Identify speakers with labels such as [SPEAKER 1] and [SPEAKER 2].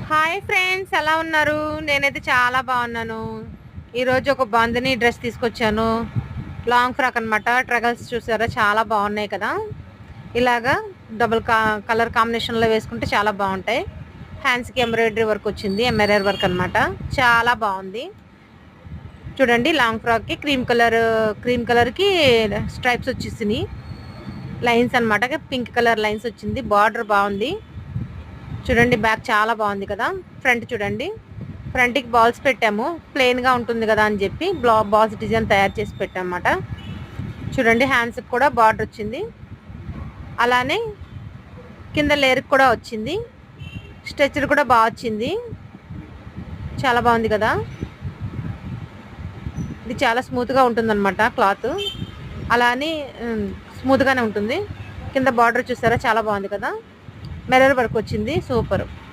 [SPEAKER 1] Hi friends, ఎలా ఉన్నారు? నేనైతే చాలా బాగున్నాను. ఈరోజు ఒక బాందిని డ్రెస్ తీసుకొచ్చాను. లాంగ్ ఫ్రాక్ అనమాట. ట్రగల్స్ చూసారా, చాలా బాగున్నాయి కదా. ఇలాగా డబుల్ కలర్ కాంబినేషన్లో వేసుకుంటే చాలా బాగుంటాయి. హ్యాండ్స్కి ఎంబ్రాయిడరీ వర్క్ వచ్చింది, ఎంబ్రాయిడరీ వర్క్ అనమాట. చాలా బాగుంది. చూడండి, లాంగ్ ఫ్రాక్కి క్రీమ్ కలర్కి స్ట్రైప్స్ వచ్చేసినాయి. లైన్స్ అనమాట, పింక్ కలర్ లైన్స్ వచ్చింది. బార్డర్ బాగుంది. చూడండి, బ్యాక్ చాలా బాగుంది కదా. ఫ్రంట్ చూడండి, ఫ్రంట్కి బాల్స్ పెట్టాము. ప్లెయిన్గా ఉంటుంది కదా అని చెప్పి బాల్స్ డిజైన్ తయారు చేసి పెట్టామన్నమాట. చూడండి, హ్యాండ్స్కి కూడా బార్డర్ వచ్చింది. అలానే కింద లేయర్కి కూడా వచ్చింది. స్ట్రెచర్ కూడా బాగా వచ్చింది. చాలా బాగుంది కదా. ఇది చాలా స్మూత్గా ఉంటుందన్నమాట క్లాత్. అలా అని స్మూత్గానే ఉంటుంది. కింద బార్డర్ చూసారా, చాలా బాగుంది కదా. మిర్రర్ వర్క్ వచ్చింది, సూపర్.